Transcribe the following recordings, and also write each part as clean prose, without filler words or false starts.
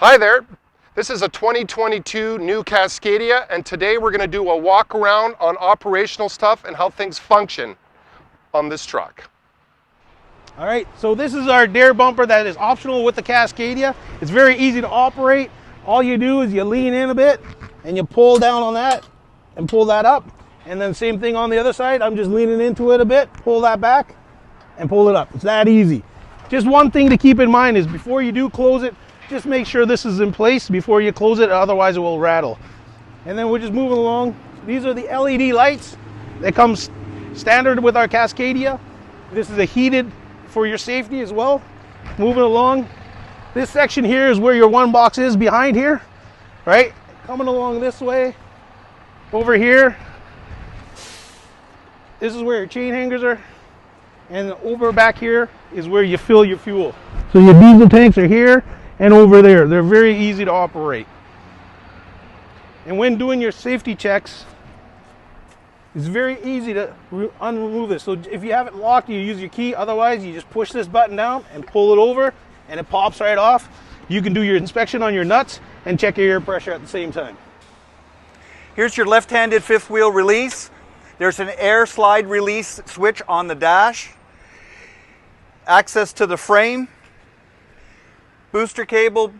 Hi there, this is a 2022 new Cascadia, and today we're going to do a walk around on operational stuff and how things function on this truck. All right, so this is our dare bumper that is optional with the Cascadia. It's very easy to operate. All you do is you lean in a bit and you pull down on that and pull that up. And then same thing on the other side. I'm just leaning into it a bit, pull that back and pull it up. It's that easy. Just one thing to keep in mind is before you do close it, just make sure this is in place before you close it, otherwise it will rattle. And then we're just moving along. These are the LED lights that comes standard with our Cascadia. This is a heated for your safety as well. Moving along. This section here is where your one box is behind here, right? Coming along this way. Over here, this is where your chain hangers are. And over back here is where you fill your fuel. So your diesel tanks are here and over there. They're very easy to operate. And when doing your safety checks, it's very easy to unremove this. So if you have it locked, you use your key. Otherwise, you just push this button down and pull it over and it pops right off. You can do your inspection on your nuts and check your air pressure at the same time. Here's your left-handed fifth wheel release. There's an air slide release switch on the dash. Access to the frame. Booster cable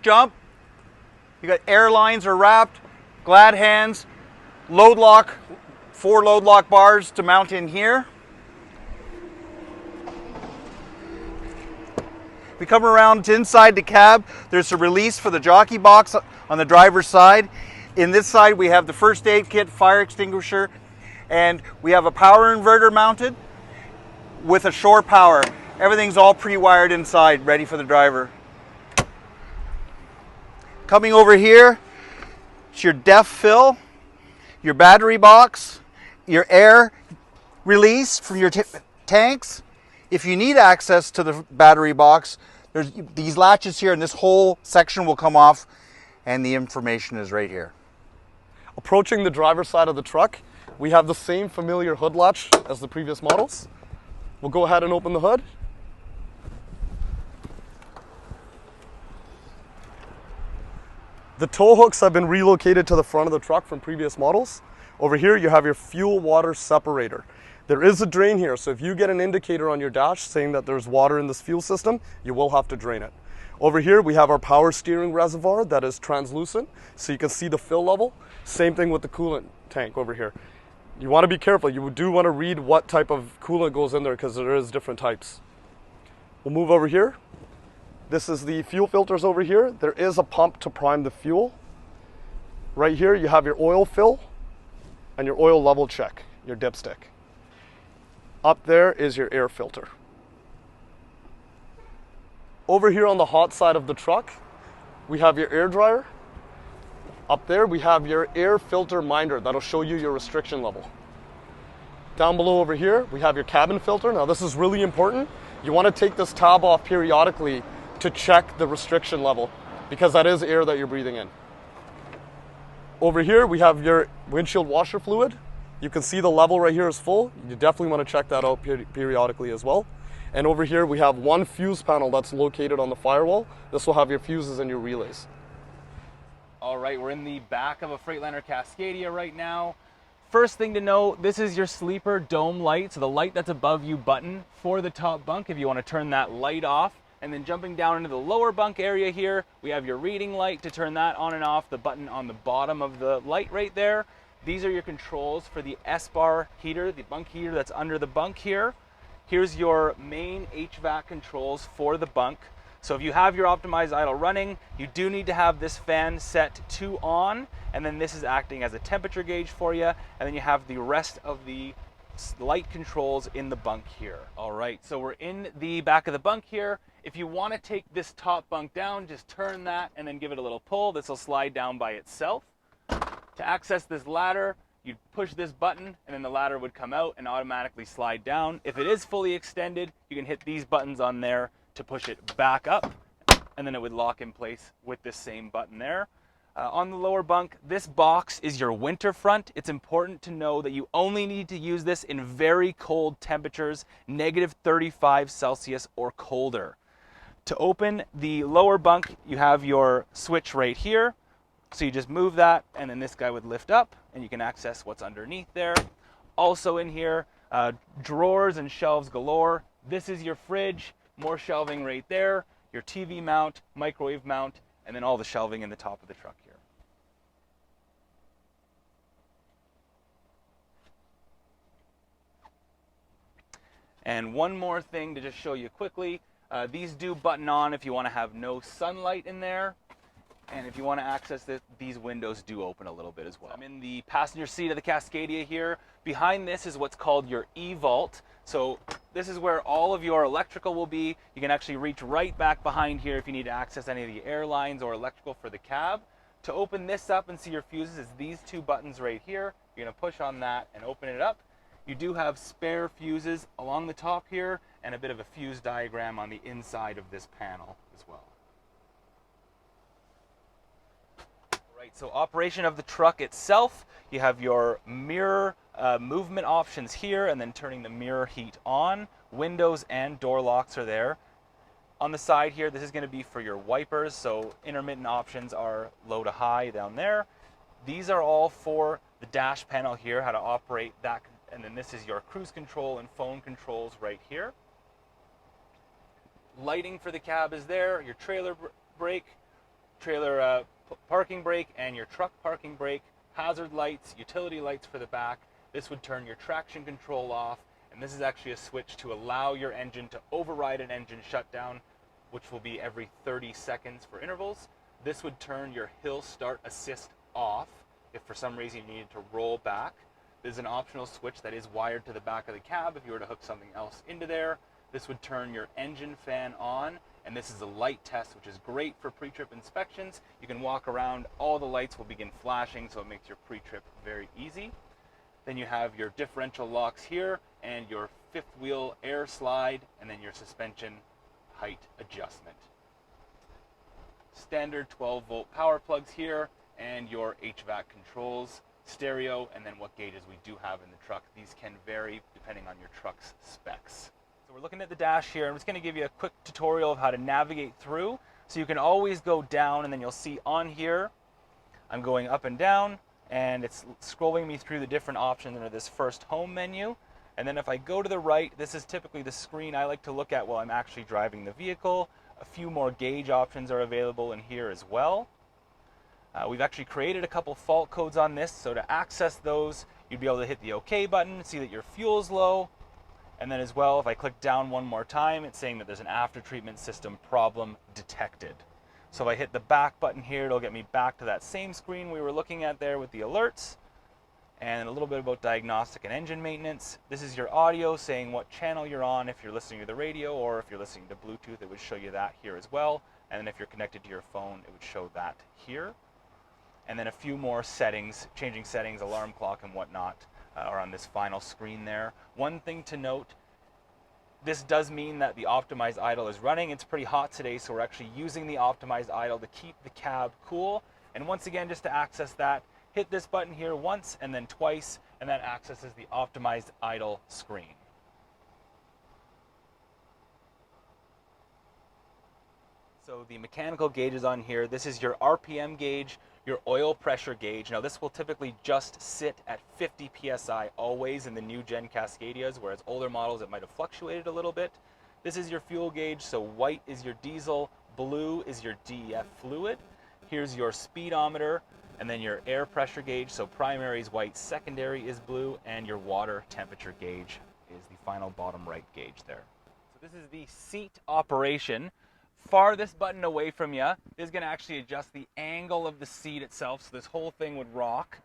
jump. You got air lines are wrapped. Glad hands. Load lock. 4 load lock bars to mount in here. We come around to inside the cab. There's a release for the jockey box on the driver's side. In this side we have the first aid kit, fire extinguisher, and we have a power inverter mounted with a shore power. Everything's all pre-wired inside, ready for the driver. Coming over here, it's your DEF fill, your battery box, your air release from your tanks. If you need access to the battery box, there's these latches here and this whole section will come off and the information is right here. Approaching the driver's side of the truck, we have the same familiar hood latch as the previous models. We'll go ahead and open the hood. The tow hooks have been relocated to the front of the truck from previous models. Over here you have your fuel water separator. There is a drain here, so if you get an indicator on your dash saying that there's water in this fuel system, you will have to drain it. Over here we have our power steering reservoir that is translucent, so you can see the fill level. Same thing with the coolant tank over here. You want to be careful. You do want to read what type of coolant goes in there because there is different types. We'll move over here. This is the fuel filters over here. There is a pump to prime the fuel. Right here you have your oil fill and your oil level check, your dipstick. Up there is your air filter. Over here on the hot side of the truck, we have your air dryer. Up there we have your air filter minder that'll show you your restriction level. Down below over here we have your cabin filter. Now this is really important. You want to take this tab off periodically to check the restriction level because that is air that you're breathing in. Over here we have your windshield washer fluid. You can see the level right here is full. You definitely want to check that out periodically as well. And over here we have one fuse panel that's located on the firewall. This will have your fuses and your relays. All right, we're in the back of a Freightliner Cascadia right now. First thing to know, this is your sleeper dome light, so the light that's above you button for the top bunk if you want to turn that light off. And then jumping down into the lower bunk area here, we have your reading light to turn that on and off, the button on the bottom of the light right there. These are your controls for the S-bar heater, the bunk heater that's under the bunk here. Here's your main HVAC controls for the bunk. So if you have your optimized idle running, you do need to have this fan set to on, and then this is acting as a temperature gauge for you, and then you have the rest of the light controls in the bunk here. All right, so we're in the back of the bunk here. If you want to take this top bunk down, just turn that and then give it a little pull. This will slide down by itself. To access this ladder, you'd push this button and then the ladder would come out and automatically slide down. If it is fully extended, you can hit these buttons on there to push it back up, and then it would lock in place with this same button there. On the lower bunk, this box is your winter front. It's important to know that you only need to use this in very cold temperatures, -35 Celsius or colder. To open the lower bunk, you have your switch right here. So you just move that, and then this guy would lift up, and you can access what's underneath there. Also in here, drawers and shelves galore. This is your fridge, more shelving right there, your TV mount, microwave mount, and then all the shelving in the top of the truck here. And one more thing to just show you quickly. These do button on if you want to have no sunlight in there. And if you want to access this, these windows do open a little bit as well. I'm in the passenger seat of the Cascadia here. Behind this is what's called your E-Vault. So this is where all of your electrical will be. You can actually reach right back behind here if you need to access any of the air lines or electrical for the cab. To open this up and see your fuses is these two buttons right here. You're going to push on that and open it up. You do have spare fuses along the top here and a bit of a fuse diagram on the inside of this panel as well. Right, so operation of the truck itself, you have your mirror movement options here and then turning the mirror heat on. Windows and door locks are there. On the side here, this is going to be for your wipers, so intermittent options are low to high down there. These are all for the dash panel here, how to operate that. And then this is your cruise control and phone controls right here. Lighting for the cab is there, your trailer brake, trailer parking brake, and your truck parking brake, hazard lights, utility lights for the back. This would turn your traction control off, and this is actually a switch to allow your engine to override an engine shutdown, which will be every 30 seconds for intervals. This would turn your hill start assist off if for some reason you needed to roll back. There's an optional switch that is wired to the back of the cab if you were to hook something else into there. This would turn your engine fan on, and this is a light test, which is great for pre-trip inspections. You can walk around, all the lights will begin flashing, so it makes your pre-trip very easy. Then you have your differential locks here, and your fifth wheel air slide, and then your suspension height adjustment. Standard 12-volt power plugs here, and your HVAC controls. Stereo, and then what gauges we do have in the truck. These can vary depending on your truck's specs. So we're looking at the dash here. I'm just going to give you a quick tutorial of how to navigate through. So you can always go down, and then you'll see on here, I'm going up and down, and it's scrolling me through the different options under this first home menu. And then if I go to the right, this is typically the screen I like to look at while I'm actually driving the vehicle. A few more gauge options are available in here as well. We've actually created a couple fault codes on this, so to access those, you'd be able to hit the OK button, see that your fuel's low, and then as well, if I click down one more time, it's saying that there's an after-treatment system problem detected. So if I hit the back button here, it'll get me back to that same screen we were looking at there with the alerts, and a little bit about diagnostic and engine maintenance. This is your audio saying what channel you're on if you're listening to the radio, or if you're listening to Bluetooth, it would show you that here as well. And then if you're connected to your phone, it would show that here. And then a few more settings, changing settings, alarm clock and whatnot are on this final screen there. One thing to note, this does mean that the optimized idle is running. It's pretty hot today, so we're actually using the optimized idle to keep the cab cool. And once again, just to access that, hit this button here once and then twice, and that accesses the optimized idle screen. So the mechanical gauges on here, this is your RPM gauge, your oil pressure gauge. Now this will typically just sit at 50 PSI always in the new gen Cascadias, whereas older models it might have fluctuated a little bit. This is your fuel gauge, so white is your diesel, blue is your DEF fluid. Here's your speedometer, and then your air pressure gauge, so primary is white, secondary is blue, and your water temperature gauge is the final bottom right gauge there. So this is the seat operation. Farthest button away from you is going to actually adjust the angle of the seat itself, so this whole thing would rock.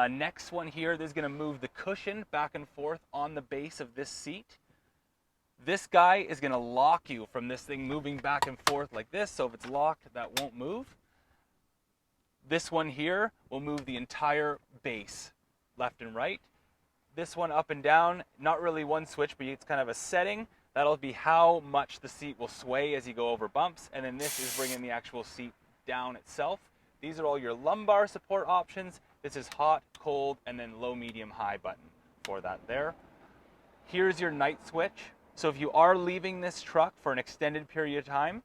Next one here, this is going to move the cushion back and forth on the base of this seat. This guy is going to lock you from this thing moving back and forth like this, so if it's locked, that won't move. This one here will move the entire base left and right. This one up and down, not really one switch, but it's kind of a setting. That'll be how much the seat will sway as you go over bumps. And then this is bringing the actual seat down itself. These are all your lumbar support options. This is hot, cold, and then low, medium, high button for that there. Here's your night switch. So if you are leaving this truck for an extended period of time,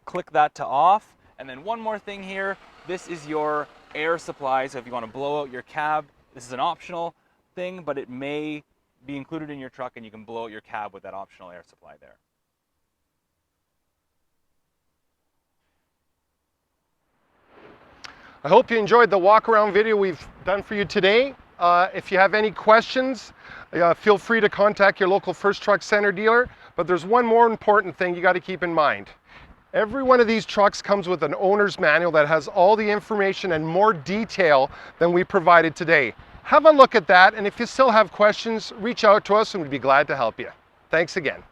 click that to off. And then one more thing here, this is your air supply. So if you want to blow out your cab, this is an optional thing, but it may be included in your truck and you can blow out your cab with that optional air supply there. I hope you enjoyed the walk around video we've done for you today. If you have any questions, feel free to contact your local First Truck Center dealer. But there's one more important thing you got to keep in mind. Every one of these trucks comes with an owner's manual that has all the information and more detail than we provided today. Have a look at that, and if you still have questions, reach out to us and we'd be glad to help you. Thanks again.